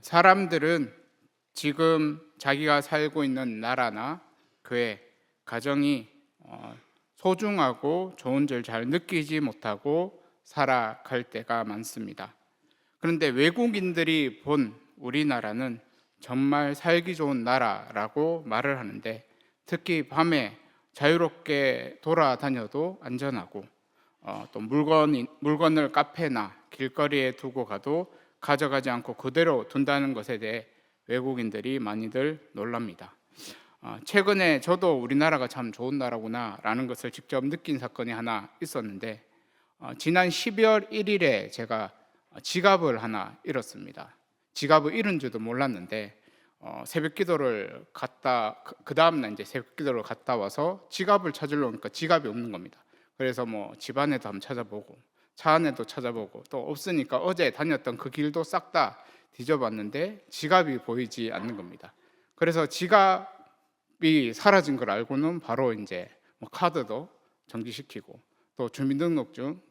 사람들은 지금 자기가 살고 있는 나라나 그의 가정이 소중하고 좋은 줄 잘 느끼지 못하고 살아갈 때가 많습니다. 그런데 외국인들이 본 우리나라는 정말 살기 좋은 나라라고 말을 하는데, 특히 밤에 자유롭게 돌아다녀도 안전하고, 또 물건을 카페나 길거리에 두고 가도 가져가지 않고 그대로 둔다는 것에 대해 외국인들이 많이들 놀랍니다. 최근에 저도 우리나라가 참 좋은 나라구나 라는 것을 직접 느낀 사건이 하나 있었는데, 지난 12월 1일에 제가 지갑을 하나 잃었습니다. 지갑을 잃은 줄도 몰랐는데 새벽 기도를 갔다 그 다음날 이제 새벽 기도를 갔다 와서 지갑을 찾으러 오니까 지갑이 없는 겁니다. 그래서 뭐 집안에도 한번 찾아보고 차 안에도 찾아보고 또 없으니까 어제 다녔던 그 길도 싹 다 뒤져봤는데 지갑이 보이지 않는 겁니다. 그래서 지갑이 사라진 걸 알고는 바로 이제 카드도 정지시키고 또 주민등록증,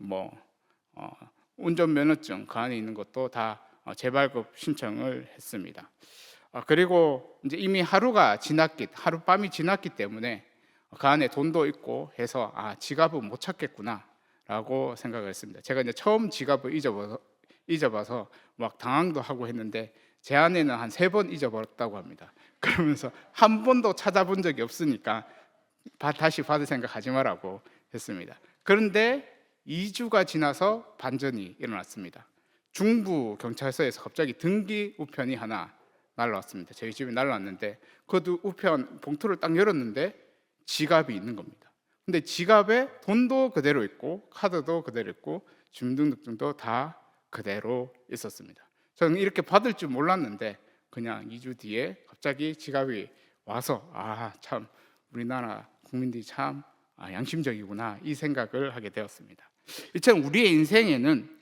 운전면허증 그 안에 있는 것도 다 재발급 신청을 했습니다. 그리고 이제 이미 하룻밤이 지났기 때문에 그 안에 돈도 있고 해서 지갑은 못 찾겠구나라고 생각을 했습니다. 제가 이제 처음 지갑을 잊어봐서 막 당황도 하고 했는데 제 아내는 한 3번 잊어버렸다고 합니다. 그러면서 한 번도 찾아본 적이 없으니까 다시 받을 생각하지 말라고 했습니다. 그런데 2주가 지나서 반전이 일어났습니다. 중부 경찰서에서 갑자기 등기 우편이 하나 날라왔습니다. 저희 집에 날라왔는데 그 우편 봉투를 딱 열었는데 지갑이 있는 겁니다. 근데 지갑에 돈도 그대로 있고 카드도 그대로 있고 주민등록증도 다 그대로 있었습니다. 저는 이렇게 받을 줄 몰랐는데 그냥 2주 뒤에 갑자기 지갑이 와서 참 우리나라 국민들이 참 양심적이구나 이 생각을 하게 되었습니다. 이처럼 우리의 인생에는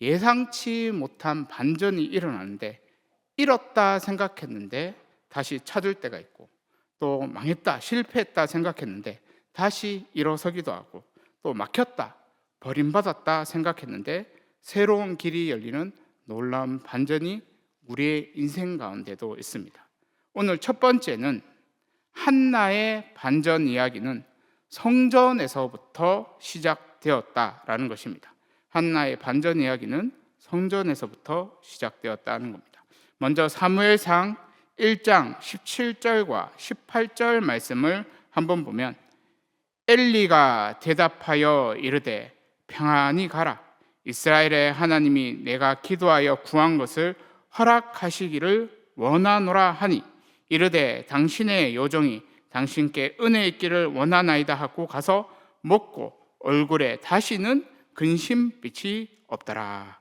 예상치 못한 반전이 일어나는데, 잃었다 생각했는데 다시 찾을 때가 있고, 또 망했다 실패했다 생각했는데 다시 일어서기도 하고, 또 막혔다 버림받았다 생각했는데 새로운 길이 열리는 놀라운 반전이 우리의 인생 가운데도 있습니다. 오늘 첫 번째는 한나의 반전 이야기는 성전에서부터 시작되었다라는 것입니다. 한나의 반전 이야기는 성전에서부터 시작되었다는 겁니다. 먼저 사무엘상 1장 17절과 18절 말씀을 한번 보면, 엘리가 대답하여 이르되 평안히 가라. 이스라엘의 하나님이 내가 기도하여 구한 것을 허락하시기를 원하노라 하니, 이르되 당신의 요정이 당신께 은혜 있기를 원하나이다 하고 가서 먹고 얼굴에 다시는 근심빛이 없더라.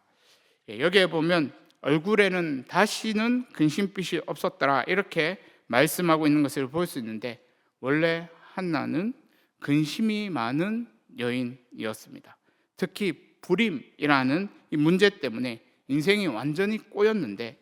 여기에 보면 얼굴에는 다시는 근심빛이 없었더라 이렇게 말씀하고 있는 것을 볼 수 있는데, 원래 한나는 근심이 많은 여인이었습니다. 특히 불임이라는 이 문제 때문에 인생이 완전히 꼬였는데,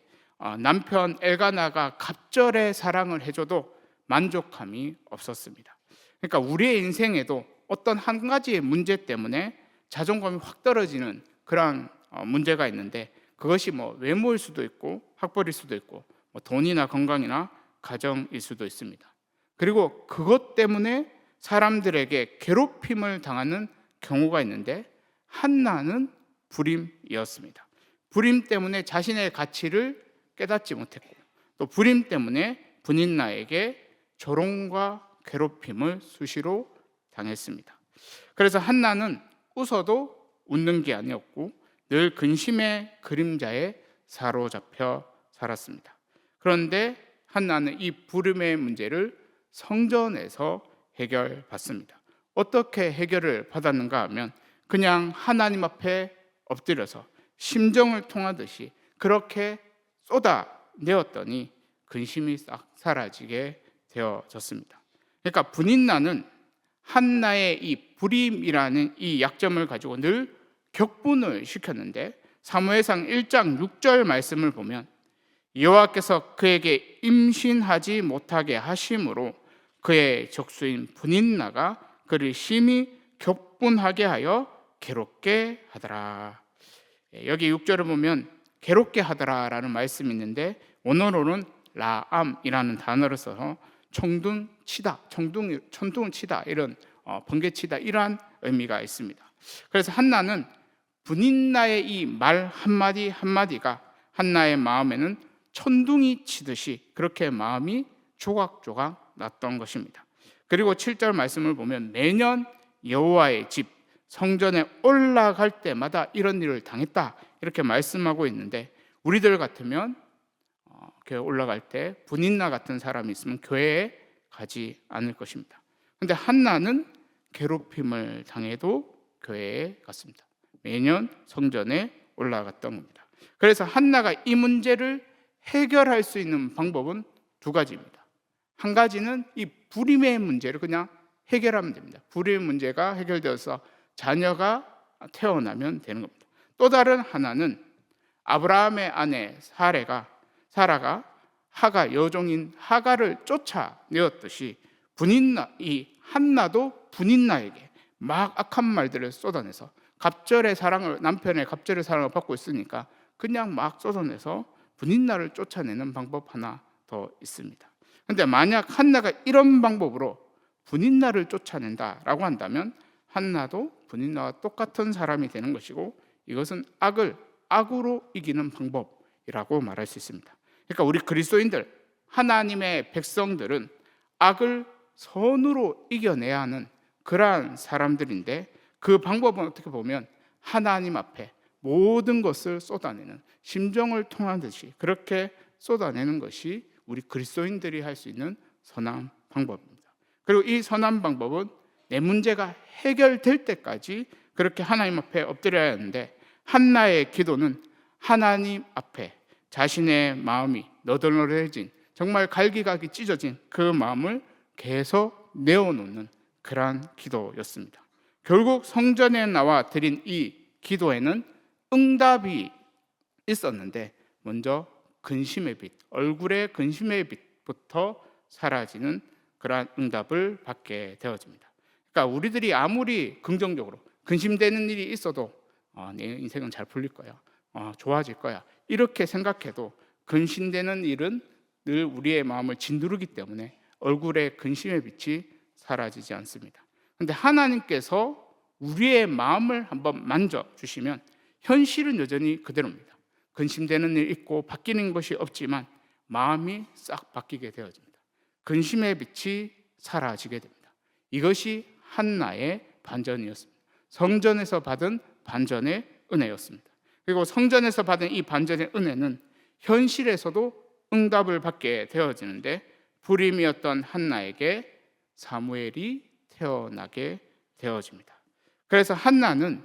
남편 엘가나가 갑절의 사랑을 해줘도 만족함이 없었습니다. 그러니까 우리의 인생에도 어떤 한 가지의 문제 때문에 자존감이 확 떨어지는 그런 문제가 있는데, 그것이 외모일 수도 있고 학벌일 수도 있고 돈이나 건강이나 가정일 수도 있습니다. 그리고 그것 때문에 사람들에게 괴롭힘을 당하는 경우가 있는데, 한나는 불임이었습니다. 불임 때문에 자신의 가치를 깨닫지 못했고, 또 불임 때문에 분인나에게 조롱과 괴롭힘을 수시로 당했습니다. 그래서 한나는 웃어도 웃는 게 아니었고 늘 근심의 그림자에 사로잡혀 살았습니다. 그런데 한나는 이 불임의 문제를 성전에서 해결받습니다. 어떻게 해결을 받았는가 하면, 그냥 하나님 앞에 엎드려서 심정을 통하듯이 그렇게 쏟아내었더니 근심이 싹 사라지게 되어졌습니다. 그러니까 분인나는 한나의 이 불임이라는 이 약점을 가지고 늘 격분을 시켰는데, 사무엘상 1장 6절 말씀을 보면 여호와께서 그에게 임신하지 못하게 하심으로 그의 적수인 분인나가 그를 심히 격분하게 하여 괴롭게 하더라. 여기 6절을 보면 괴롭게 하더라라는 말씀이 있는데 원어로는 라암이라는 단어를 써서 천둥치다, 천둥을 치다 이런 번개치다 이러한 의미가 있습니다. 그래서 한나는 분인나의 이 말 한마디 한마디가 한나의 마음에는 천둥이 치듯이 그렇게 마음이 조각조각 났던 것입니다. 그리고 7절 말씀을 보면 매년 여호와의 집 성전에 올라갈 때마다 이런 일을 당했다 이렇게 말씀하고 있는데 우리들 같으면 교회 올라갈 때 분인나 같은 사람이 있으면 교회에 가지 않을 것입니다. 그런데 한나는 괴롭힘을 당해도 교회에 갔습니다. 매년 성전에 올라갔던 겁니다. 그래서 한나가 이 문제를 해결할 수 있는 방법은 두 가지입니다. 한 가지는 이 불임의 문제를 그냥 해결하면 됩니다. 불임의 문제가 해결되어서 자녀가 태어나면 되는 겁니다. 또 다른 하나는 아브라함의 아내 사라가 하가 여종인 하가를 쫓아내었듯이 이 한나도 분인나에게 막 악한 말들을 쏟아내서 남편의 갑절의 사랑을 받고 있으니까 그냥 막 쏟아내서 분인나를 쫓아내는 방법 하나 더 있습니다. 그런데 만약 한나가 이런 방법으로 분인나를 쫓아낸다라고 한다면 한나도 분인나와 똑같은 사람이 되는 것이고 이것은 악을 악으로 이기는 방법이라고 말할 수 있습니다. 그러니까 우리 그리스도인들, 하나님의 백성들은 악을 선으로 이겨내야 하는 그러한 사람들인데 그 방법은 어떻게 보면 하나님 앞에 모든 것을 쏟아내는 심정을 통한 듯이 그렇게 쏟아내는 것이 우리 그리스도인들이 할 수 있는 선한 방법입니다. 그리고 이 선한 방법은 내 문제가 해결될 때까지 그렇게 하나님 앞에 엎드려야 하는데 한나의 기도는 하나님 앞에 자신의 마음이 너덜너덜해진 정말 갈기갈기 찢어진 그 마음을 계속 내어놓는 그러한 기도였습니다. 결국 성전에 나와 드린 이 기도에는 응답이 있었는데 먼저 근심의 빛, 얼굴의 근심의 빛부터 사라지는 그러한 응답을 받게 되어집니다. 그러니까 우리들이 아무리 긍정적으로 근심되는 일이 있어도 내 인생은 잘 풀릴 거야, 좋아질 거야 이렇게 생각해도 근심되는 일은 늘 우리의 마음을 짓누르기 때문에 얼굴의 근심의 빛이 사라지지 않습니다. 그런데 하나님께서 우리의 마음을 한번 만져주시면 현실은 여전히 그대로입니다. 근심되는 일 있고 바뀌는 것이 없지만 마음이 싹 바뀌게 되어집니다. 근심의 빛이 사라지게 됩니다. 이것이 한나의 반전이었습니다. 성전에서 받은 반전의 은혜였습니다. 그리고 성전에서 받은 이 반전의 은혜는 현실에서도 응답을 받게 되어지는데 불임이었던 한나에게 사무엘이 태어나게 되어집니다. 그래서 한나는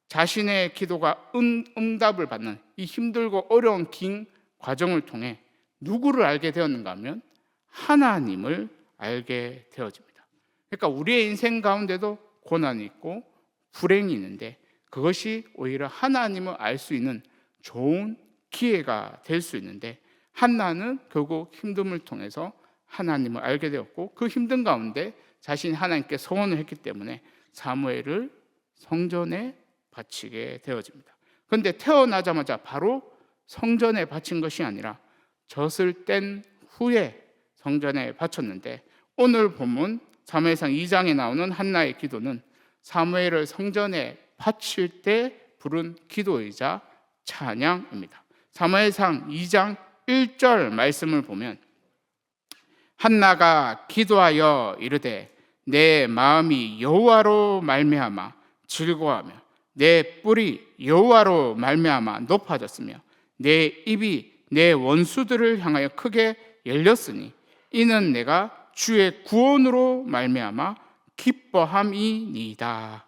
자신의 기도가 응답을 받는 이 힘들고 어려운 긴 과정을 통해 누구를 알게 되었는가 하면 하나님을 알게 되어집니다. 그러니까 우리의 인생 가운데도 고난이 있고 불행이 있는데 그것이 오히려 하나님을 알 수 있는 좋은 기회가 될 수 있는데 한나는 결국 힘듦을 통해서 하나님을 알게 되었고 그 힘든 가운데 자신이 하나님께 소원을 했기 때문에 사무엘을 성전에 바치게 되어집니다. 그런데 태어나자마자 바로 성전에 바친 것이 아니라 젖을 뗀 후에 성전에 바쳤는데 오늘 본문 사무엘상 2장에 나오는 한나의 기도는 사무엘을 성전에 바칠 때 부른 기도이자 찬양입니다. 사무엘상 2장 1절 말씀을 보면 한나가 기도하여 이르되 내 마음이 여호와로 말미암아 즐거워하며 내 뿔이 여호와로 말미암아 높아졌으며 내 입이 내 원수들을 향하여 크게 열렸으니 이는 내가 주의 구원으로 말미암아 기뻐함이니이다.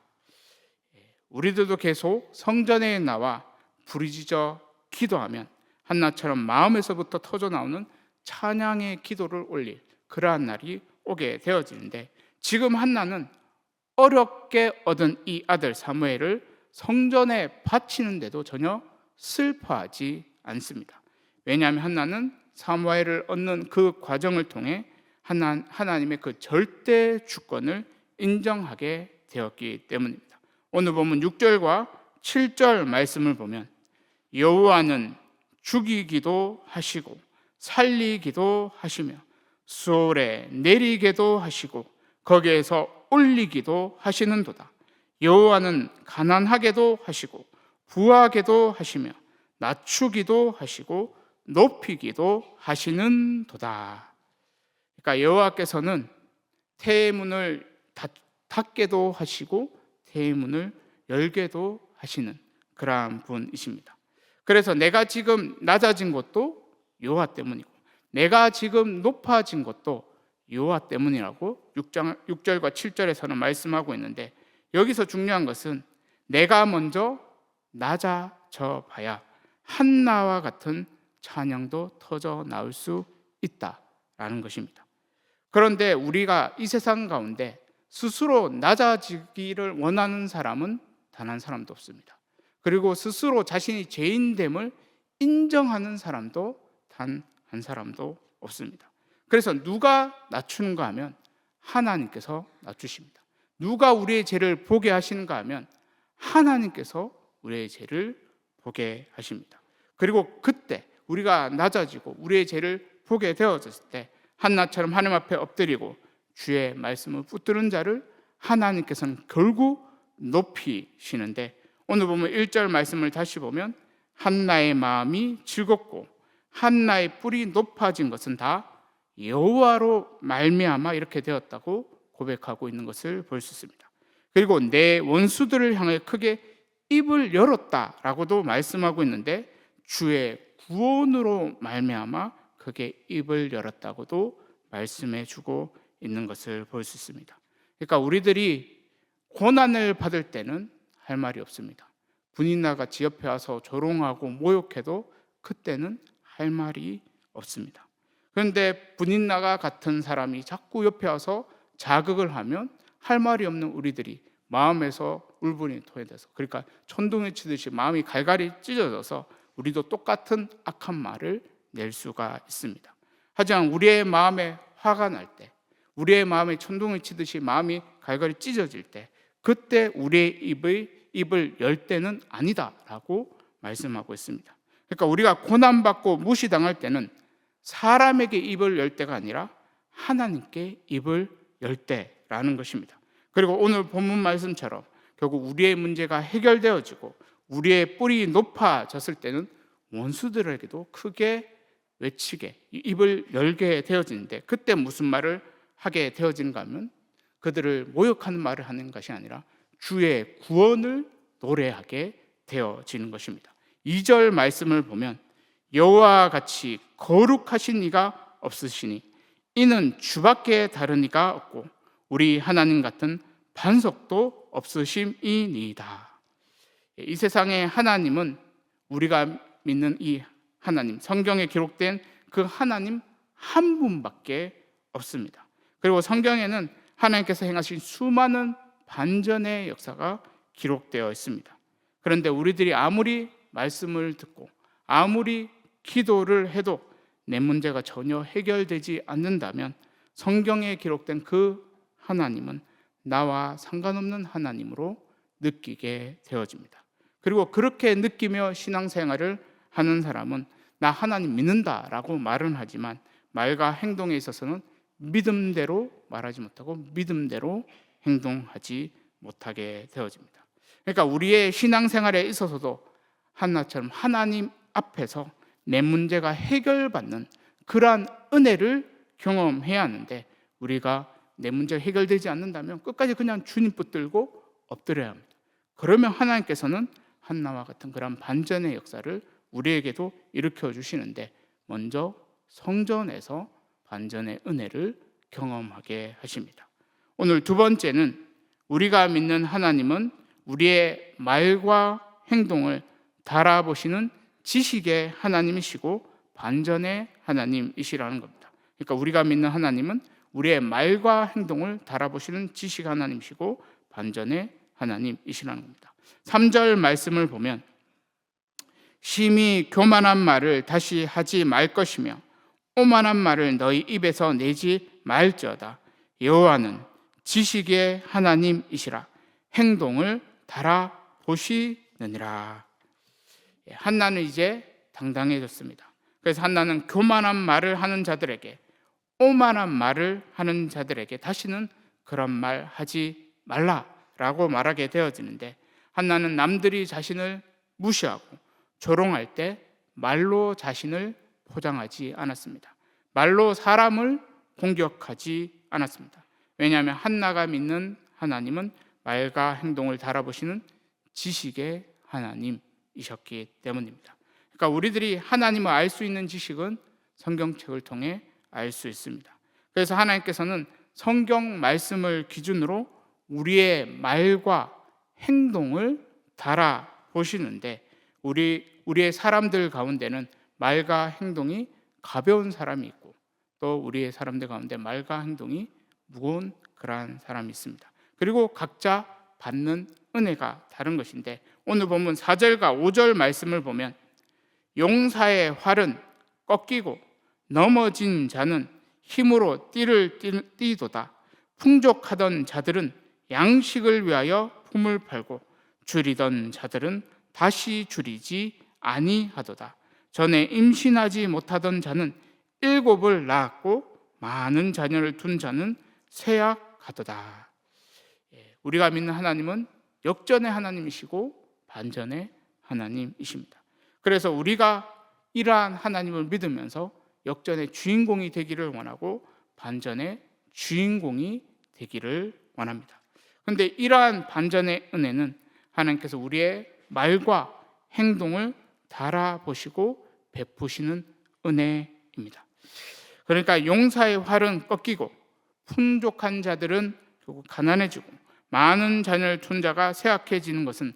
우리들도 계속 성전에 나와 부르짖어 기도하면 한나처럼 마음에서부터 터져 나오는 찬양의 기도를 올릴 그러한 날이 오게 되어지는데 지금 한나는 어렵게 얻은 이 아들 사무엘을 성전에 바치는데도 전혀 슬퍼하지 않습니다. 왜냐하면 한나는 사무엘을 얻는 그 과정을 통해 하나님의 그 절대 주권을 인정하게 되었기 때문입니다. 오늘 보면 6절과 7절 말씀을 보면 여호와는 죽이기도 하시고 살리기도 하시며 수월에 내리게도 하시고 거기에서 올리기도 하시는도다. 여호와는 가난하게도 하시고 부하게도 하시며 낮추기도 하시고 높이기도 하시는도다. 그러니까 여호와께서는 태문을 닫게도 하시고 태문을 열게도 하시는 그러한 분이십니다. 그래서 내가 지금 낮아진 것도 여호와 때문이고 내가 지금 높아진 것도 여호와 때문이라고 6절과 7절에서는 말씀하고 있는데, 여기서 중요한 것은 내가 먼저 낮아져 봐야 한나와 같은 찬양도 터져 나올 수 있다라는 것입니다. 그런데 우리가 이 세상 가운데 스스로 낮아지기를 원하는 사람은 단 한 사람도 없습니다. 그리고 스스로 자신이 죄인됨을 인정하는 사람도 단 한 사람도 없습니다. 그래서 누가 낮추는가 하면 하나님께서 낮추십니다. 누가 우리의 죄를 보게 하시는가 하면 하나님께서 우리의 죄를 보게 하십니다. 그리고 그때 우리가 낮아지고 우리의 죄를 보게 되어졌을 때 한나처럼 하나님 앞에 엎드리고 주의 말씀을 붙드는 자를 하나님께서는 결국 높이시는데, 오늘 보면 1절 말씀을 다시 보면 한나의 마음이 즐겁고 한나의 뿔이 높아진 것은 다 여호와로 말미암아 이렇게 되었다고 고백하고 있는 것을 볼 수 있습니다. 그리고 내 원수들을 향해 크게 입을 열었다라고도 말씀하고 있는데, 주의 구원으로 말미암아 크게 입을 열었다고도 말씀해 주고 있는 것을 볼 수 있습니다. 그러니까 우리들이 고난을 받을 때는 할 말이 없습니다. 분인나 같이 옆에 와서 조롱하고 모욕해도 그때는 할 말이 없습니다. 그런데 분인나가 같은 사람이 자꾸 옆에 와서 자극을 하면 할 말이 없는 우리들이 마음에서 울분이 토해져서, 그러니까 천둥이 치듯이 마음이 갈갈이 찢어져서 우리도 똑같은 악한 말을 낼 수가 있습니다. 하지만 우리의 마음에 화가 날 때, 우리의 마음에 천둥이 치듯이 마음이 갈갈이 찢어질 때, 그때 우리의 입을 열 때는 아니다라고 말씀하고 있습니다. 그러니까 우리가 고난받고 무시당할 때는 사람에게 입을 열 때가 아니라 하나님께 입을 열 때라는 것입니다. 그리고 오늘 본문 말씀처럼 결국 우리의 문제가 해결되어지고 우리의 뿔이 높아졌을 때는 원수들에게도 크게 외치게 입을 열게 되어지는데, 그때 무슨 말을 하게 되어지는가 하면 그들을 모욕하는 말을 하는 것이 아니라 주의 구원을 노래하게 되어지는 것입니다. 2절 말씀을 보면 여호와와 같이 거룩하신 이가 없으시니 이는 주밖에 다른 이가 없고 우리 하나님 같은 반석도 없으심이니이다. 이 세상의 하나님은 우리가 믿는 이 하나님, 성경에 기록된 그 하나님 한 분밖에 없습니다. 그리고 성경에는 하나님께서 행하신 수많은 반전의 역사가 기록되어 있습니다. 그런데 우리들이 아무리 말씀을 듣고 아무리 기도를 해도 내 문제가 전혀 해결되지 않는다면 성경에 기록된 그 하나님은 나와 상관없는 하나님으로 느끼게 되어집니다. 그리고 그렇게 느끼며 신앙생활을 하는 사람은 나 하나님 믿는다라고 말은 하지만 말과 행동에 있어서는 믿음대로 말하지 못하고 믿음대로 행동하지 못하게 되어집니다. 그러니까 우리의 신앙생활에 있어서도 한나처럼 하나님 앞에서 내 문제가 해결받는 그러한 은혜를 경험해야 하는데, 우리가 내 문제가 해결되지 않는다면 끝까지 그냥 주님 붙들고 엎드려야 합니다. 그러면 하나님께서는 한나와 같은 그런 반전의 역사를 우리에게도 일으켜 주시는데, 먼저 성전에서 반전의 은혜를 경험하게 하십니다. 오늘 두 번째는 우리가 믿는 하나님은 우리의 말과 행동을 달아보시는 지식의 하나님이시고 반전의 하나님이시라는 겁니다. 그러니까 우리가 믿는 하나님은 우리의 말과 행동을 달아보시는 지식 하나님이시고 반전의 하나님이시라는 겁니다. 3절 말씀을 보면 심히 교만한 말을 다시 하지 말 것이며 오만한 말을 너희 입에서 내지 말지어다. 여호와는 지식의 하나님이시라. 행동을 달아보시느니라. 한나는 이제 당당해졌습니다. 그래서 한나는 교만한 말을 하는 자들에게, 오만한 말을 하는 자들에게 다시는 그런 말 하지 말라라고 말하게 되어지는데, 한나는 남들이 자신을 무시하고 조롱할 때 말로 자신을 포장하지 않았습니다. 말로 사람을 공격하지 않았습니다. 왜냐하면 한나가 믿는 하나님은 말과 행동을 달아보시는 지식의 하나님이셨기 때문입니다. 그러니까 우리들이 하나님을 알 수 있는 지식은 성경책을 통해 알 수 있습니다. 그래서 하나님께서는 성경 말씀을 기준으로 우리의 말과 행동을 달아보시는데, 우리의 사람들 가운데는 말과 행동이 가벼운 사람이 있고, 또 우리의 사람들 가운데 말과 행동이 무거운 그러한 사람이 있습니다. 그리고 각자 받는 은혜가 다른 것인데, 오늘 본문 4절과 5절 말씀을 보면 용사의 활은 꺾이고 넘어진 자는 힘으로 띠를 띠도다. 풍족하던 자들은 양식을 위하여 품을 팔고 줄이던 자들은 다시 줄이지 아니하도다. 전에 임신하지 못하던 자는 7을 낳았고 많은 자녀를 둔 자는 쇠약하도다. 우리가 믿는 하나님은 역전의 하나님이시고 반전의 하나님이십니다. 그래서 우리가 이러한 하나님을 믿으면서 역전의 주인공이 되기를 원하고 반전의 주인공이 되기를 원합니다. 그런데 이러한 반전의 은혜는 하나님께서 우리의 말과 행동을 달아보시고 베푸시는 은혜입니다. 그러니까 용사의 활은 꺾이고 풍족한 자들은 결국 가난해지고 많은 자녀를 둔 자가 쇠약해지는 것은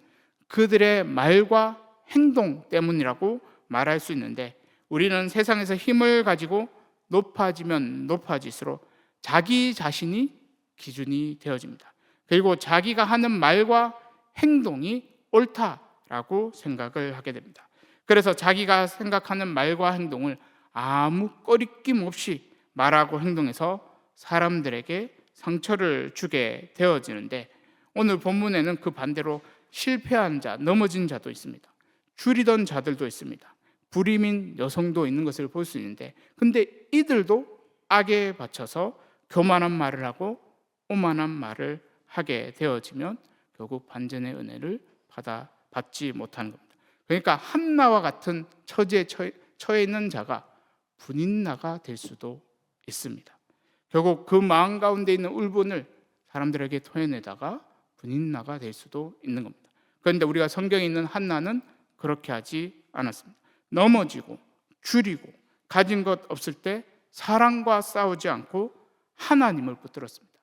그들의 말과 행동 때문이라고 말할 수 있는데, 우리는 세상에서 힘을 가지고 높아지면 높아질수록 자기 자신이 기준이 되어집니다. 그리고 자기가 하는 말과 행동이 옳다라고 생각을 하게 됩니다. 그래서 자기가 생각하는 말과 행동을 아무 꺼리낌 없이 말하고 행동해서 사람들에게 상처를 주게 되어지는데, 오늘 본문에는 그 반대로 실패한 자, 넘어진 자도 있습니다. 줄이던 자들도 있습니다. 불임인 여성도 있는 것을 볼 수 있는데, 근데 이들도 악에 받쳐서 교만한 말을 하고 오만한 말을 하게 되어지면 결국 반전의 은혜를 받지 못하는 겁니다. 그러니까 한나와 같은 처지에 처해 있는 자가 분인나가 될 수도 있습니다. 결국 그 마음 가운데 있는 울분을 사람들에게 토해내다가 분인나가 될 수도 있는 겁니다. 그런데 우리가 성경에 있는 한나는 그렇게 하지 않았습니다. 넘어지고 줄이고 가진 것 없을 때 사랑과 싸우지 않고 하나님을 붙들었습니다.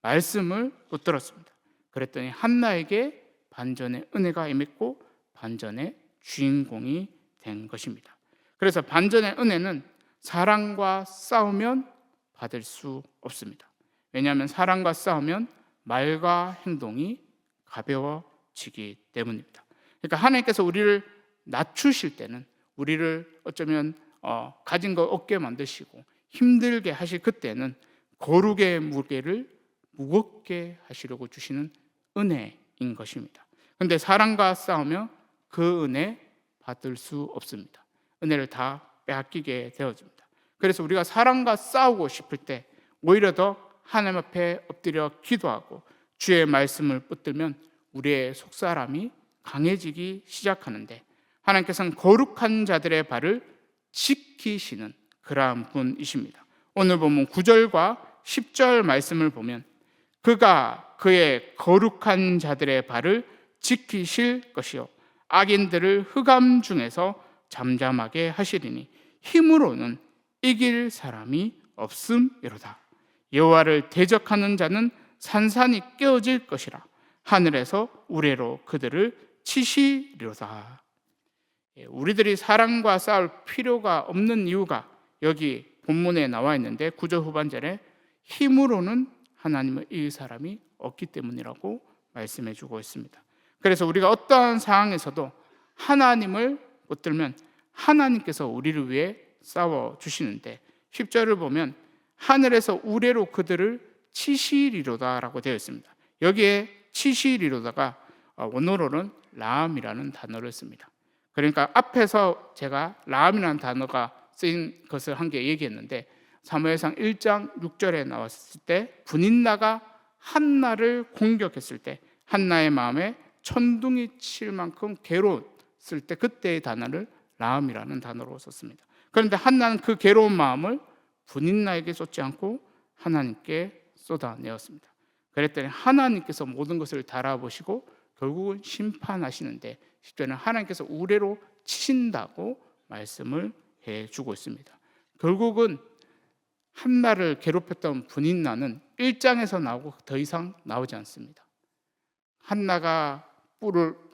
말씀을 붙들었습니다. 그랬더니 한나에게 반전의 은혜가 임했고 반전의 주인공이 된 것입니다. 그래서 반전의 은혜는 사랑과 싸우면 받을 수 없습니다. 왜냐하면 사랑과 싸우면 말과 행동이 가벼워지기 때문입니다. 그러니까 하나님께서 우리를 낮추실 때는, 우리를 어쩌면 가진 거 없게 만드시고 힘들게 하실 그때는 거룩의 무게를 무겁게 하시려고 주시는 은혜인 것입니다. 그런데 사랑과 싸우면 그 은혜 받을 수 없습니다. 은혜를 다 빼앗기게 되어집니다. 그래서 우리가 사랑과 싸우고 싶을 때 오히려 더 하나님 앞에 엎드려 기도하고 주의 말씀을 붙들면 우리의 속사람이 강해지기 시작하는데, 하나님께서는 거룩한 자들의 발을 지키시는 그러한 분이십니다. 오늘 보면 9절과 10절 말씀을 보면 그가 그의 거룩한 자들의 발을 지키실 것이요 악인들을 흑암 중에서 잠잠하게 하시리니 힘으로는 이길 사람이 없음이로다. 여호와를 대적하는 자는 산산이 깨어질 것이라. 하늘에서 우레로 그들을 치시리로다. 우리들이 사랑과 싸울 필요가 없는 이유가 여기 본문에 나와 있는데 9절 후반절에 힘으로는 하나님을 이길 사람이 없기 때문이라고 말씀해 주고 있습니다. 그래서 우리가 어떠한 상황에서도 하나님을 붙들면 하나님께서 우리를 위해 싸워 주시는데, 10절을 보면 하늘에서 우레로 그들을 치시리로다라고 되어 있습니다. 여기에 치시리로다가 원어로는 라함이라는 단어를 씁니다. 그러니까 앞에서 제가 라함이라는 단어가 쓰인 것을 한 개 얘기했는데 사무엘상 1장 6절에 나왔을 때 분인나가 한나를 공격했을 때 한나의 마음에 천둥이 칠 만큼 괴로웠을 때 그때의 단어를 라함이라는 단어로 썼습니다. 그런데 한나는 그 괴로운 마음을 분인나에게 쏟지 않고 하나님께 쏟아내었습니다. 그랬더니 하나님께서 모든 것을 달아보시고 결국은 심판하시는데 10절에는 하나님께서 우레로 치신다고 말씀을 해주고 있습니다. 결국은 한나를 괴롭혔던 분인나는 1장에서 나오고 더 이상 나오지 않습니다.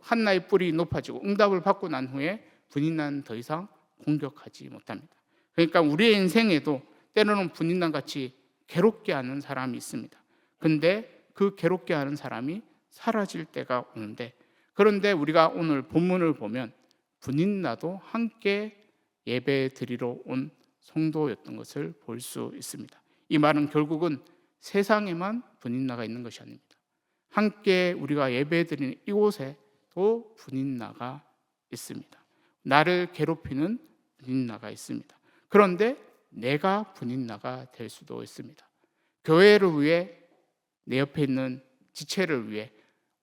한나의 뿔이 높아지고 응답을 받고 난 후에 분인나는 더 이상 공격하지 못합니다. 그러니까 우리의 인생에도 때로는 분인나같이 괴롭게 하는 사람이 있습니다. 근데 그 괴롭게 하는 사람이 사라질 때가 오는데, 그런데 우리가 오늘 본문을 보면 분인나도 함께 예배 드리러 온 성도였던 것을 볼 수 있습니다. 이 말은 결국은 세상에만 분인나가 있는 것이 아닙니다. 함께 우리가 예배 드리는 이곳에도 분인나가 있습니다. 나를 괴롭히는 분인나가 있습니다. 그런데 내가 분인나가 될 수도 있습니다. 교회를 위해, 내 옆에 있는 지체를 위해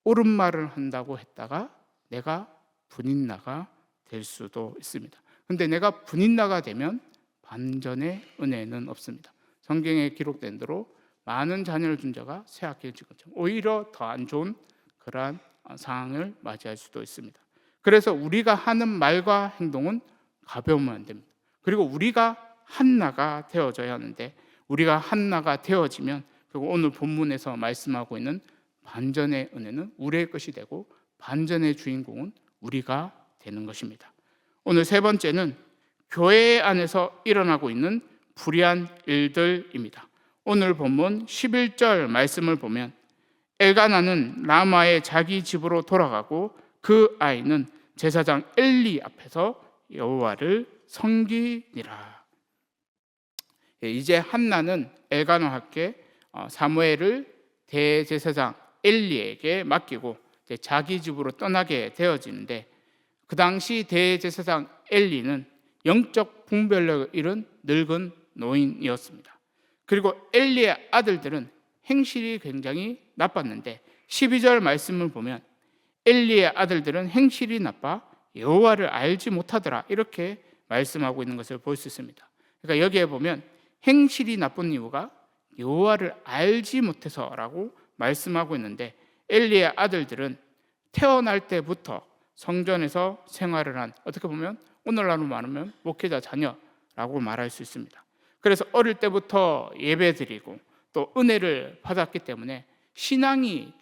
옳은 말을 한다고 했다가 내가 분인나가 될 수도 있습니다. 그런데 내가 분인나가 되면 반전의 은혜는 없습니다. 성경에 기록된 대로 많은 자녀를 준 자가 쇠하게 진 것처럼 오히려 더 안 좋은 그러한 상황을 맞이할 수도 있습니다. 그래서 우리가 하는 말과 행동은 가벼우면 안 됩니다. 그리고 우리가 한나가 되어져야 하는데, 우리가 한나가 되어지면 그리고 오늘 본문에서 말씀하고 있는 반전의 은혜는 우리의 것이 되고 반전의 주인공은 우리가 되는 것입니다. 오늘 세 번째는 교회 안에서 일어나고 있는 불의한 일들입니다. 오늘 본문 11절 말씀을 보면 엘가나는 라마의 자기 집으로 돌아가고 그 아이는 제사장 엘리 앞에서 여호와를 섬기니라. 이제 한나는 엘가나와 함께 사무엘을 대제사장 엘리에게 맡기고 자기 집으로 떠나게 되어지는데, 그 당시 대제사장 엘리는 영적 분별력을 잃은 늙은 노인이었습니다. 그리고 엘리의 아들들은 행실이 굉장히 나빴는데 12절 말씀을 보면 엘리의 아들들은 행실이 나빠 여호와를 알지 못하더라, 이렇게 말씀하고 있는 것을 볼 수 있습니다. 그러니까 여기에 보면 행실이 나쁜 이유가 여호와를 알지 못해서라고 말씀하고 있는데, 엘리의 아들들은 태어날 때부터 성전에서 생활을 한, 어떻게 보면 오늘날로 말하면 목회자 자녀라고 말할 수 있습니다. 그래서 어릴 때부터 예배드리고 또 은혜를 받았기 때문에 신앙이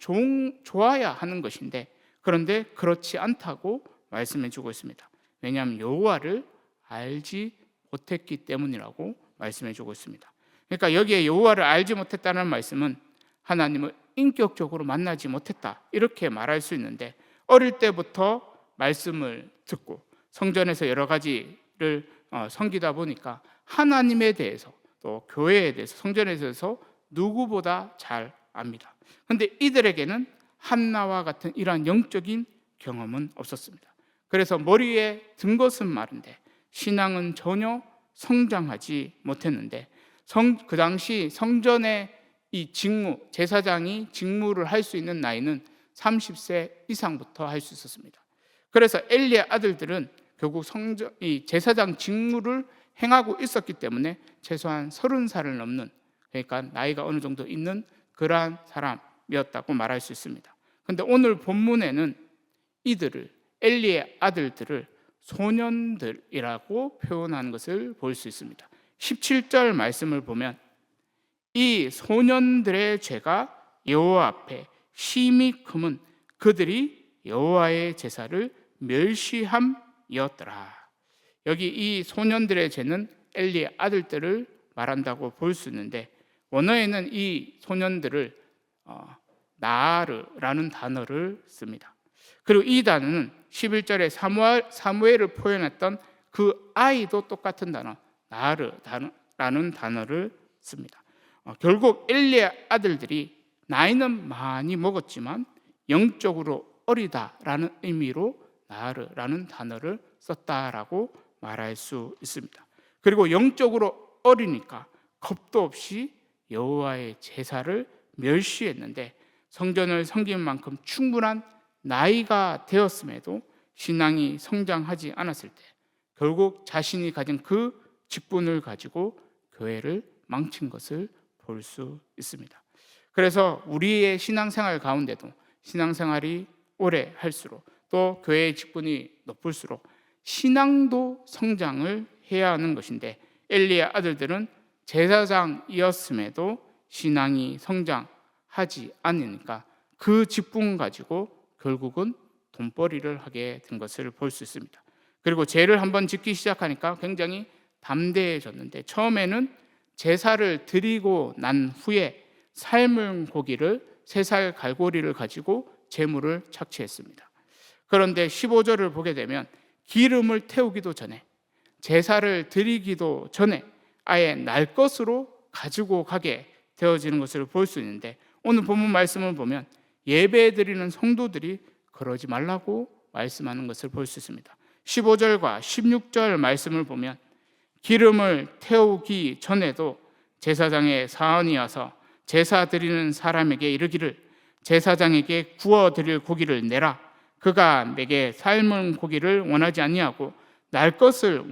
좋아야 하는 것인데, 그런데 그렇지 않다고 말씀해 주고 있습니다. 왜냐하면 여호와를 알지 못했기 때문이라고 말씀해 주고 있습니다. 그러니까 여기에 여호와를 알지 못했다는 말씀은 하나님을 인격적으로 만나지 못했다, 이렇게 말할 수 있는데, 어릴 때부터 말씀을 듣고 성전에서 여러 가지를 섬기다 보니까 하나님에 대해서 또 교회에 대해서 성전에 대해서 누구보다 잘 압니다. 그런데 이들에게는 한나와 같은 이러한 영적인 경험은 없었습니다. 그래서 머리에 든 것은 많은데 신앙은 전혀 성장하지 못했는데, 그 당시 성전의 이 직무, 제사장이 직무를 할 수 있는 나이는 30세 이상부터 할 수 있었습니다. 그래서 엘리의 아들들은 결국 이 제사장 직무를 행하고 있었기 때문에 최소한 30살을 넘는, 그러니까 나이가 어느 정도 있는 그러한 사람이었다고 말할 수 있습니다. 그런데 오늘 본문에는 이들을, 엘리의 아들들을 소년들이라고 표현하는 것을 볼 수 있습니다. 17절 말씀을 보면 이 소년들의 죄가 여호와 앞에 심히 크면 그들이 여호와의 제사를 멸시함이었더라. 여기 이 소년들의 죄는 엘리의 아들들을 말한다고 볼 수 있는데, 원어에는 이 소년들을 나아르라는 단어를 씁니다. 그리고 이 단어는 11절에 사무엘을 표현했던 그 아이도 똑같은 단어, 나아르라는 단어를 씁니다. 결국 엘리의 아들들이 나이는 많이 먹었지만 영적으로 어리다라는 의미로 나르라는 단어를 썼다라고 말할 수 있습니다. 그리고 영적으로 어리니까 겁도 없이 여호와의 제사를 멸시했는데 성전을 섬긴 만큼 충분한 나이가 되었음에도 신앙이 성장하지 않았을 때 결국 자신이 가진 그 직분을 가지고 교회를 망친 것을 볼 수 있습니다. 그래서 우리의 신앙생활 가운데도 신앙생활이 오래 할수록 또 교회의 직분이 높을수록 신앙도 성장을 해야 하는 것인데 엘리의 아들들은 제사장이었음에도 신앙이 성장하지 않으니까 그 직분 가지고 결국은 돈벌이를 하게 된 것을 볼 수 있습니다. 그리고 죄를 한번 짓기 시작하니까 굉장히 담대해졌는데 처음에는 제사를 드리고 난 후에 삶은 고기를 3살 갈고리를 가지고 제물을 착취했습니다. 그런데 15절을 보게 되면 기름을 태우기도 전에 제사를 드리기도 전에 아예 날 것으로 가지고 가게 되어지는 것을 볼 수 있는데 오늘 본문 말씀을 보면 예배 드리는 성도들이 그러지 말라고 말씀하는 것을 볼 수 있습니다. 15절과 16절 말씀을 보면 기름을 태우기 전에도 제사장의 사원이 와서 제사 드리는 사람에게 이르기를 제사장에게 구워 드릴 고기를 내라. 그가 내게 삶은 고기를 원하지 아니하고 날 것을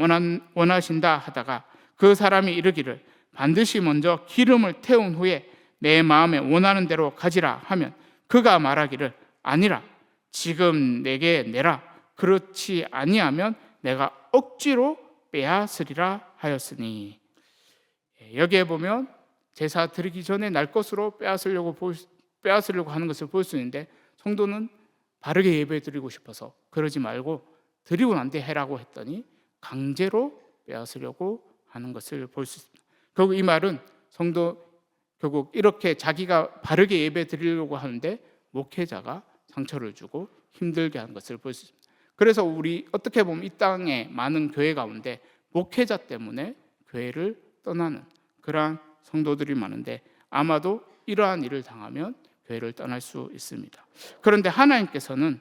원하신다 하다가 그 사람이 이르기를 반드시 먼저 기름을 태운 후에 내 마음에 원하는 대로 가지라 하면 그가 말하기를 아니라 지금 내게 내라. 그렇지 아니하면 내가 억지로 빼앗으리라 하였으니. 여기에 보면 제사 드리기 전에 날 것으로 빼앗으려고 하는 것을 볼 수 있는데 성도는 바르게 예배 드리고 싶어서 그러지 말고 드리고 난 뒤에 해라고 했더니 강제로 빼앗으려고 하는 것을 볼 수 있습니다. 결국 이 말은 성도 결국 이렇게 자기가 바르게 예배 드리려고 하는데 목회자가 상처를 주고 힘들게 하는 것을 볼 수 있습니다. 그래서 우리 어떻게 보면 이 땅에 많은 교회 가운데 목회자 때문에 교회를 떠나는 그러한 성도들이 많은데 아마도 이러한 일을 당하면 교회를 떠날 수 있습니다. 그런데 하나님께서는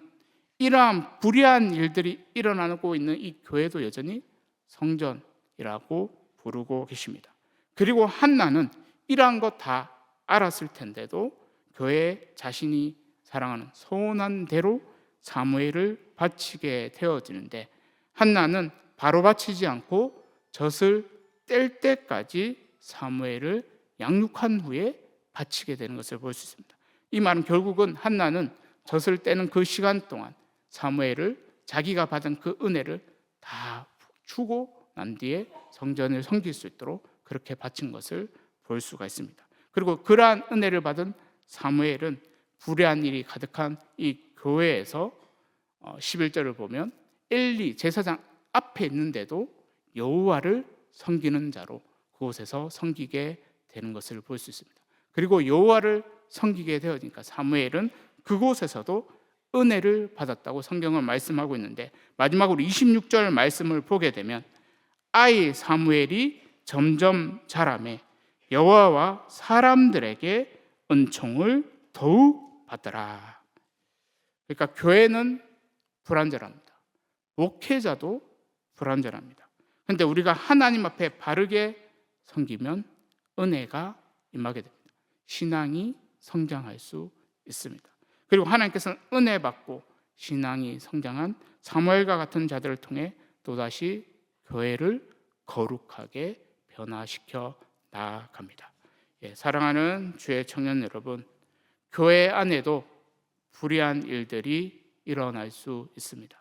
이러한 불의한 일들이 일어나고 있는 이 교회도 여전히 성전이라고 부르고 계십니다. 그리고 한나는 이러한 것 다 알았을 텐데도 교회에 자신이 사랑하는 서운한 대로 사무엘을 바치게 되어지는데 한나는 바로 바치지 않고 젖을 뗄 때까지 사무엘을 양육한 후에 바치게 되는 것을 볼 수 있습니다. 이 말은 결국은 한나는 젖을 떼는 그 시간 동안 사무엘을 자기가 받은 그 은혜를 다 주고 난 뒤에 성전을 섬길 수 있도록 그렇게 바친 것을 볼 수가 있습니다. 그리고 그러한 은혜를 받은 사무엘은 불의한 일이 가득한 이 교회에서 11절을 보면 엘리 제사장 앞에 있는데도 여호와를 섬기는 자로 그곳에서 섬기게 되는 것을 볼 수 있습니다. 그리고 여호와를 섬기게 되어지니까 사무엘은 그곳에서도 은혜를 받았다고 성경은 말씀하고 있는데 마지막으로 26절 말씀을 보게 되면 아이 사무엘이 점점 자라매 여호와와 사람들에게 은총을 더욱 받더라. 그러니까 교회는 불완전합니다. 목회자도 불완전합니다. 그런데 우리가 하나님 앞에 바르게 섬기면 은혜가 임하게 됩니다. 신앙이 성장할 수 있습니다. 그리고 하나님께서는 은혜 받고 신앙이 성장한 사무엘과 같은 자들을 통해 또다시 교회를 거룩하게 변화시켜 나아갑니다. 사랑하는 주의 청년 여러분, 교회 안에도 불의한 일들이 일어날 수 있습니다.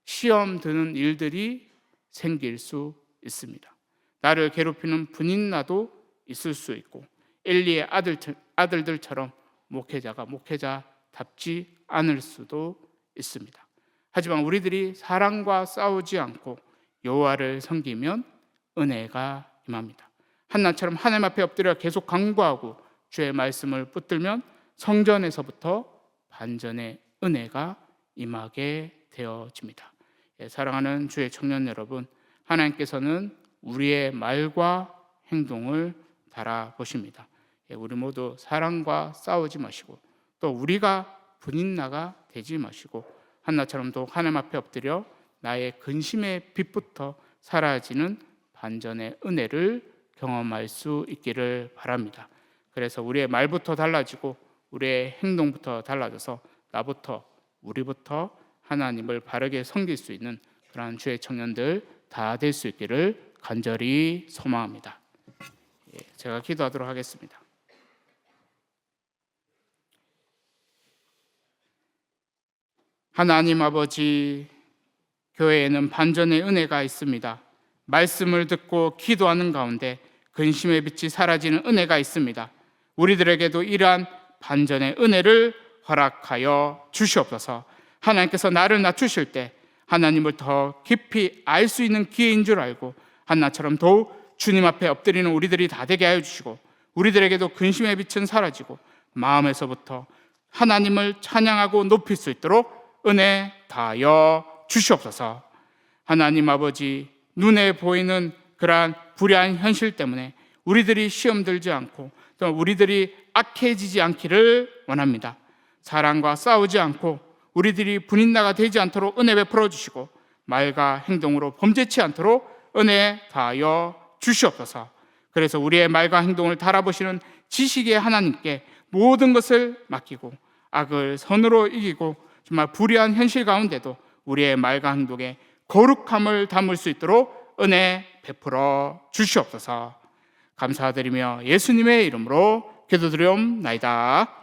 시험 드는 일들이 생길 수 있습니다. 나를 괴롭히는 분인나도 있을 수 있고 엘리의 아들들처럼 목회자가 목회자답지 않을 수도 있습니다. 하지만 우리들이 사랑과 싸우지 않고 여호와를 섬기면 은혜가 임합니다. 한나처럼 하나님 앞에 엎드려 계속 간구하고 주의 말씀을 붙들면 성전에서부터 반전의 은혜가 임하게 되어집니다. 사랑하는 주의 청년 여러분, 하나님께서는 우리의 말과 행동을 달아보십니다. 우리 모두 사랑과 싸우지 마시고 또 우리가 분인나가 되지 마시고 한나처럼 또 하나님 앞에 엎드려 나의 근심의 빛부터 사라지는 반전의 은혜를 경험할 수 있기를 바랍니다. 그래서 우리의 말부터 달라지고 우리의 행동부터 달라져서 나부터 우리부터 하나님을 바르게 섬길 수 있는 그러한 주의 청년들 다 될 수 있기를 간절히 소망합니다. 제가 기도하도록 하겠습니다. 하나님 아버지, 교회에는 반전의 은혜가 있습니다. 말씀을 듣고 기도하는 가운데 근심의 빛이 사라지는 은혜가 있습니다. 우리들에게도 이러한 반전의 은혜를 허락하여 주시옵소서. 하나님께서 나를 낮추실 때 하나님을 더 깊이 알 수 있는 기회인 줄 알고 한나처럼 더욱 주님 앞에 엎드리는 우리들이 다 되게 하여 주시고, 우리들에게도 근심의 빛은 사라지고 마음에서부터 하나님을 찬양하고 높일 수 있도록 은혜 다하여 주시옵소서. 하나님 아버지, 눈에 보이는 그러한 불의한 현실 때문에 우리들이 시험 들지 않고 또 우리들이 악해지지 않기를 원합니다. 사랑과 싸우지 않고 우리들이 분인나가 되지 않도록 은혜 베풀어 주시고, 말과 행동으로 범죄치 않도록 은혜 다하여 주시옵소서. 그래서 우리의 말과 행동을 달아보시는 지식의 하나님께 모든 것을 맡기고 악을 선으로 이기고 정말 불의한 현실 가운데도 우리의 말과 행동에 거룩함을 담을 수 있도록 은혜 베풀어 주시옵소서. 감사드리며 예수님의 이름으로 기도드리옵나이다.